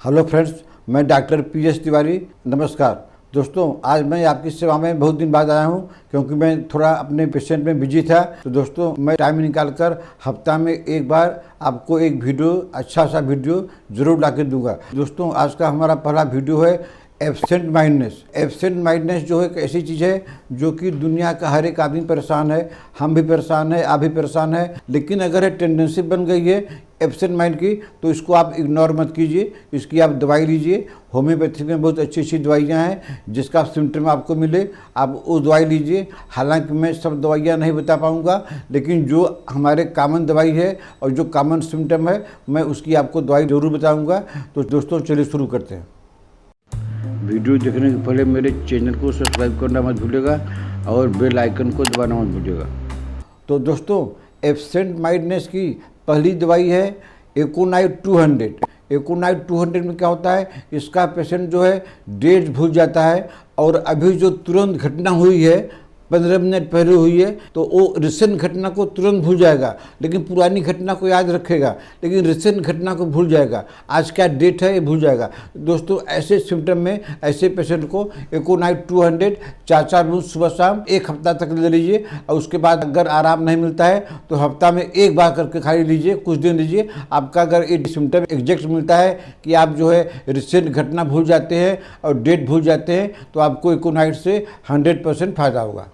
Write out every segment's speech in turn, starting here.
Hello friends, मैं doctor PS Tiwari. नमस्कार दोस्तों, आज मैं आपकी सेवा में बहुत दिन बाद आया हूं क्योंकि मैं थोड़ा अपने पेशेंट में बिजी था। तो दोस्तों, मैं टाइम निकाल कर हफ्ता में एक बार आपको एक वीडियो, अच्छा सा वीडियो ज़रूर ला के दूंगा। दोस्तों, आज का हमारा पहला वीडियो है एब्सेंट माइंडनेस। एब्सेंट माइंडनेस जो है एक ऐसी चीज़ है जो कि दुनिया का हर एक आदमी परेशान है, हम भी परेशान है, आप भी परेशान है। लेकिन अगर ये टेंडेंसी बन गई है एब्सेंट माइंड की तो इसको आप इग्नोर मत कीजिए, इसकी आप दवाई लीजिए। होम्योपैथी में बहुत अच्छी अच्छी दवाइयाँ हैं, जिसका सिम्टम आपको मिले आप वो दवाई लीजिए। हालांकि मैं सब दवाइयाँ नहीं बता पाऊँगा, लेकिन जो हमारे कॉमन दवाई है और जो कॉमन सिम्टम है मैं उसकी आपको दवाई ज़रूर बताऊँगा। तो दोस्तों, चलिए शुरू करते हैं। वीडियो देखने के पहले मेरे चैनल को सब्सक्राइब करना मत भूलिएगा और बेल आइकन को दबाना मत भूलिएगा। तो दोस्तों, एब्सेंट माइंडनेस की पहली दवाई है एकोनाइट 200। एकोनाइट 200 में क्या होता है, इसका पेशेंट जो है डेट भूल जाता है और अभी जो तुरंत घटना हुई है 15 मिनट पहले हुई है तो वो रिसेंट घटना को तुरंत भूल जाएगा, लेकिन पुरानी घटना को याद रखेगा, लेकिन रिसेंट घटना को भूल जाएगा। आज क्या डेट है ये भूल जाएगा। दोस्तों, ऐसे सिम्टम में ऐसे पेशेंट को एकोनाइट 200 4 बूंद सुबह शाम 1 हफ्ता तक ले लीजिए। और उसके बाद अगर आराम नहीं मिलता है तो हफ्ता में एक बार करके खाली लीजिए, कुछ दिन लीजिए। आपका अगर ये सिम्टम एग्जैक्ट मिलता है कि आप जो है रिसेंट घटना भूल जाते हैं और डेट भूल जाते हैं तो आपको एकोनाइट से 100% फायदा होगा।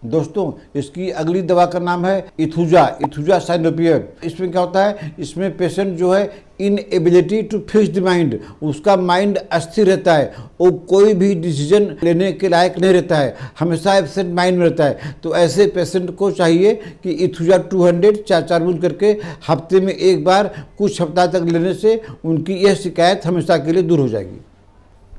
दोस्तों, इसकी अगली दवा का नाम है इथुजा साइनोपियर। इसमें क्या होता है, इसमें पेशेंट जो है inability to fix the mind, उसका माइंड अस्थिर रहता है, वो कोई भी डिसीजन लेने के लायक नहीं रहता है, हमेशा एब्सेंट माइंड में रहता है। तो ऐसे पेशेंट को चाहिए कि इथुजा 200 4 बूंद करके हफ्ते में एक बार कुछ हफ्ता तक लेने से उनकी यह शिकायत हमेशा के लिए दूर हो जाएगी।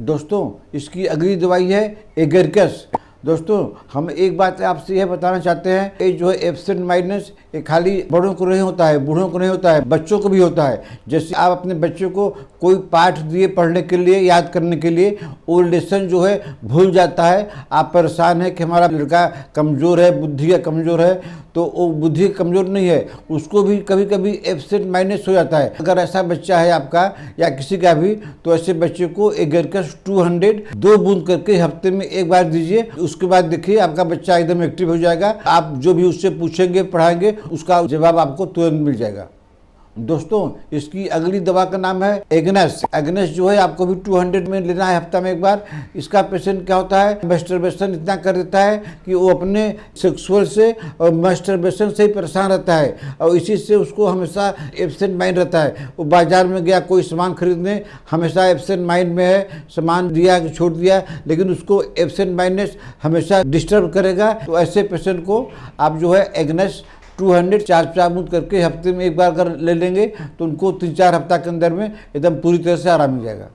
दोस्तों, इसकी अगली दवाई है एगेरकस। दोस्तों, हम एक बात आपसे यह बताना चाहते हैं, ये जो है एब्सेंट माइंडनेस ये खाली बड़ों को नहीं होता है, बूढ़ों को नहीं होता है, बच्चों को भी होता है। जैसे आप अपने बच्चों को कोई पाठ दिए पढ़ने के लिए, याद करने के लिए, वो लेसन जो है भूल जाता है। आप परेशान है कि हमारा लड़का कमज़ोर है, बुद्धि कमज़ोर है, तो वो बुद्धि कमज़ोर नहीं है, उसको भी कभी कभी एब्सेंट माइंडनेस हो जाता है। अगर ऐसा बच्चा है आपका या किसी का भी, तो ऐसे बच्चे को एगेरकस 200 2 बूंद करके हफ्ते में एक बार दीजिए। उसके बाद देखिए आपका बच्चा एकदम एक्टिव हो जाएगा। आप जो भी उससे पूछेंगे पढ़ाएंगे उसका जवाब आपको तुरंत मिल जाएगा। दोस्तों, इसकी अगली दवा का नाम है एग्नेस। एग्नेस जो है आपको भी 200 में लेना है हफ्ता में एक बार। इसका पेशेंट क्या होता है, मैस्टरबेशन इतना कर देता है कि वो अपने सेक्सुअल से और मैस्टरबेशन से ही परेशान रहता है और इसी से उसको हमेशा एब्सेंट माइंड रहता है। वो बाजार में गया कोई सामान खरीदने, हमेशा एब्सेंट माइंड में है, सामान दिया कि छोड़ दिया, लेकिन उसको एब्सेंट माइंडनेस हमेशा डिस्टर्ब करेगा। तो ऐसे पेशेंट को आप जो है एग्नेस 200 4 बूंद करके हफ्ते में एक बार अगर ले लेंगे तो उनको 3-4 हफ्ता के अंदर में एकदम पूरी तरह से आराम मिल जाएगा।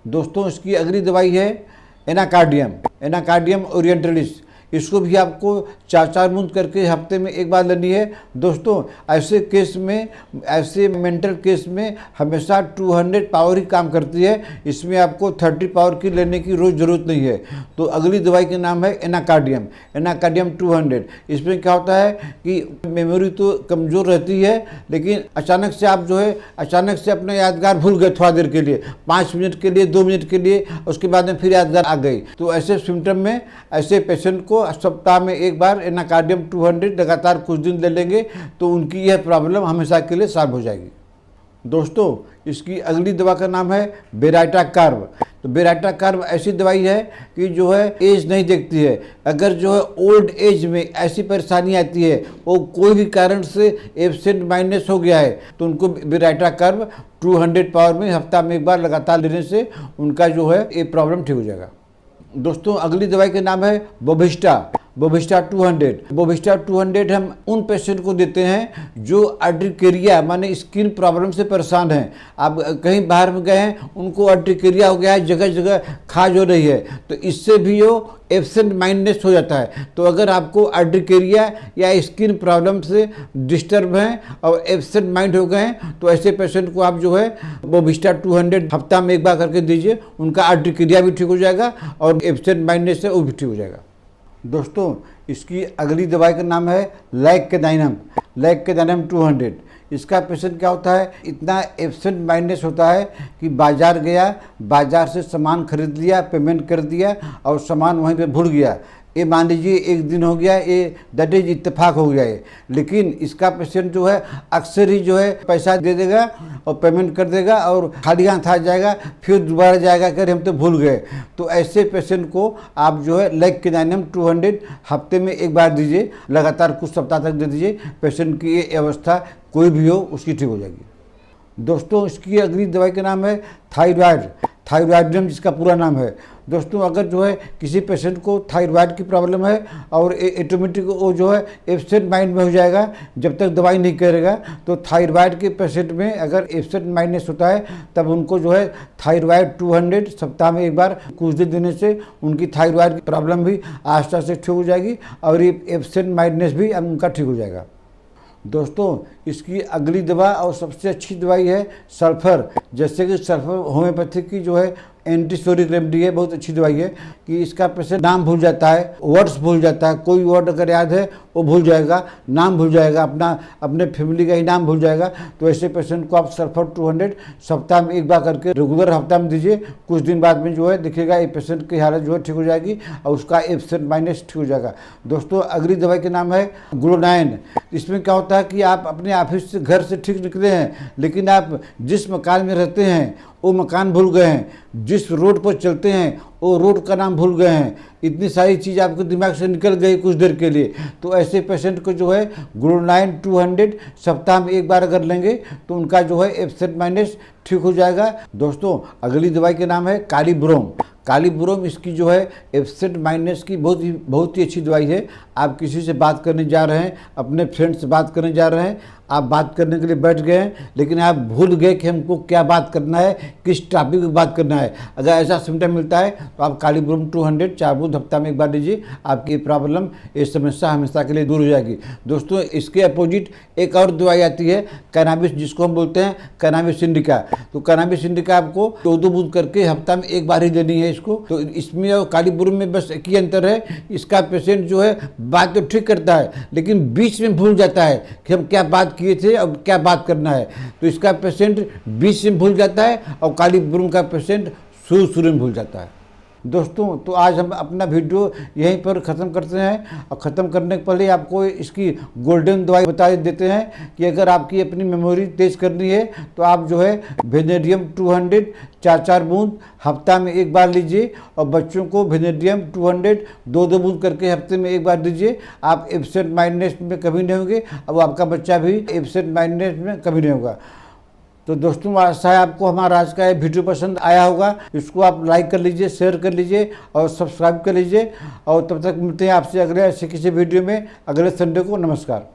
दोस्तों, इसकी अगली दवाई है एनाकार्डियम ओरिएंटलिस। इसको भी आपको 4 बूंद करके हफ्ते में एक बार लेनी है। दोस्तों, ऐसे केस में, ऐसे मेंटल केस में हमेशा 200 पावर ही काम करती है। इसमें आपको 30 पावर की लेने की रोज़ ज़रूरत नहीं है। तो अगली दवाई का नाम है एनाकार्डियम 200। इसमें क्या होता है कि मेमोरी तो कमज़ोर रहती है, लेकिन अचानक से आप जो है अचानक से अपने यादगार भूल गए थोड़ा देर के लिए, 5 मिनट के लिए, 2 मिनट के लिए, उसके बाद में फिर यादगार आ गई। तो ऐसे सिम्टम में ऐसे पेशेंट को सप्ताह में एक बार एनाकार्डियम 200 लगातार कुछ दिन ले लेंगे तो उनकी यह प्रॉब्लम हमेशा के लिए सॉल्व हो जाएगी। दोस्तों, इसकी अगली दवा का नाम है बेराटा कार्ब। तो बेराटा कार्ब ऐसी दवाई है कि जो है एज नहीं देखती है। अगर जो है ओल्ड एज में ऐसी परेशानी आती है, वो कोई भी कारण से एब्सेंट माइंडनेस हो गया है, तो उनको बेराटा कार्ब 200 पावर में हफ्ता में एक बार लगातार लेने से उनका जो है ये प्रॉब्लम ठीक हो जाएगा। दोस्तों, अगली दवाई का नाम है बोविस्टा 200। बोविस्टा 200 हम उन पेशेंट को देते हैं जो अर्टिकेरिया माने स्किन प्रॉब्लम से परेशान हैं। आप कहीं बाहर में गए हैं, उनको अर्टिकेरिया हो गया है, जगह जगह खाज हो रही है, तो इससे भी वो एब्सेंट माइंडनेस हो जाता है। तो अगर आपको अर्टिकेरिया या स्किन प्रॉब्लम से डिस्टर्ब हैं और एब्सेंट माइंड हो गए हैं, तो ऐसे पेशेंट को आप जो है बोविस्टा 200 हफ्ता में एक बार करके दीजिए। उनका अर्टिकेरिया भी ठीक हो जाएगा और एब्सेंट माइंडनेस से वो भी ठीक हो जाएगा। दोस्तों इसकी अगली दवाई का नाम है लैकेडाइनम। लैकेडाइनम 200। इसका पेशेंट क्या होता है, इतना एब्सेंट माइंडनेस होता है कि बाजार गया, बाजार से सामान खरीद लिया, पेमेंट कर दिया और सामान वहीं पे भूल गया। ये मान लीजिए एक दिन हो गया, ये दैट इज इत्तेफाक हो गया है। लेकिन इसका पेशेंट जो है अक्सर ही जो है पैसा दे देगा और पेमेंट कर देगा और खाली हाथ आ जाएगा, फिर दोबारा जाएगा कि हम तो भूल गए। तो ऐसे पेशेंट को आप जो है लैकेडाइनम 200 हफ्ते में एक बार दीजिए, लगातार कुछ सप्ताह तक दे दीजिए। पेशेंट की ये अवस्था कोई भी हो उसकी ठीक हो जाएगी। दोस्तों इसकी अगली दवाई का नाम है थायराइड। थायराइडियम जिसका पूरा नाम है। दोस्तों अगर जो है किसी पेशेंट को थायराइड की प्रॉब्लम है और ऑटोमेटिक वो जो है एब्सेंट माइंड में हो जाएगा जब तक दवाई नहीं करेगा, तो थायराइड के पेशेंट में अगर एब्सेंट माइंडनेस होता है तब उनको जो है थायराइड 200 सप्ताह में एक बार कुछ दिन देने से उनकी थायराइड की प्रॉब्लम भी आस्ते आस्ते ठीक हो जाएगी और ये एब्सेंट माइंडनेस भी उनका ठीक हो जाएगा। दोस्तों इसकी अगली दवा और सबसे अच्छी दवाई है सल्फर। जैसे कि सल्फर होम्योपैथिक की जो है एंटीसोरिक रेमेडी है, बहुत अच्छी दवाई है कि इसका पेशेंट नाम भूल जाता है, वर्ड्स भूल जाता है, कोई वर्ड अगर याद है वो भूल जाएगा, नाम भूल जाएगा, अपने फैमिली का ही नाम भूल जाएगा। तो ऐसे पेशेंट को आप सल्फर 200 सप्ताह में एक बार करके रेगुलर हफ्ता में दीजिए। कुछ दिन बाद में जो है देखिएगा ये पेशेंट की हालत जो है ठीक हो जाएगी और उसका एब्सेंट माइंडनेस ठीक हो जाएगा। दोस्तों अगली दवाई का नाम है ग्लूनाइन। इसमें क्या होता है कि आप अपने ऑफिस से घर से ठीक निकले हैं, लेकिन आप जिस मकान में रहते हैं वो मकान भूल गए हैं, जिस रोड पर चलते हैं वो रोड का नाम भूल गए हैं, इतनी सारी चीज़ आपके दिमाग से निकल गई कुछ देर के लिए। तो ऐसे पेशेंट को जो है ग्लूनाइन 200 सप्ताह में एक बार अगर लेंगे तो उनका जो है एब्सेंट माइंडनेस ठीक हो जाएगा। दोस्तों अगली दवाई का नाम है कालीब्रोम। कालीब्रोम इसकी जो है एब्सेंट माइंडनेस की बहुत ही अच्छी दवाई है। आप किसी से बात करने जा रहे हैं, अपने फ्रेंड से बात करने जा रहे हैं, आप बात करने के लिए बैठ गए हैं लेकिन आप भूल गए कि हमको क्या बात करना है, किस टॉपिक पर बात करना है। अगर ऐसा सिम्टम मिलता है तो आप कालीब्रोम 200 4 बूंद हफ्ता में एक बार लीजिए, आपकी प्रॉब्लम, ये समस्या हमेशा के लिए दूर हो जाएगी। दोस्तों इसके अपोजिट एक और दवाई आती है कैनाबिस, जिसको हम बोलते हैं कैनाबिस इंडिका। तो कैनाबिस इंडिका आपको 2 बूंद करके हफ्ता में एक बार ही देनी है इसको। तो इसमें और कालीब्रोम में बस एक ही अंतर है, इसका पेशेंट जो है बात तो ठीक करता है लेकिन बीच में भूल जाता है कि हम क्या बात किए थे और क्या बात करना है। तो इसका पेशेंट बीच में भूल जाता है और कालीब्रोम का पेशेंट शुरू में भूल जाता है। दोस्तों तो आज हम अपना वीडियो यहीं पर ख़त्म करते हैं और ख़त्म करने के पहले आपको इसकी गोल्डन दवाई बता देते हैं कि अगर आपकी अपनी मेमोरी तेज़ करनी है तो आप जो है वेनेडियम 200 4 बूंद हफ्ता में एक बार लीजिए और बच्चों को वेनेडियम 200 2 बूंद करके हफ्ते में एक बार दीजिए। आप एब्सेंट माइंडनेस में कभी नहीं होंगे और आपका बच्चा भी एब्सेंट माइंडनेस में कभी नहीं होगा। तो दोस्तों आशा है आपको हमारा आज का ये वीडियो पसंद आया होगा। इसको आप लाइक कर लीजिए, शेयर कर लीजिए और सब्सक्राइब कर लीजिए। और तब तक मिलते हैं आपसे अगले ऐसे किसी वीडियो में अगले संडे को। नमस्कार।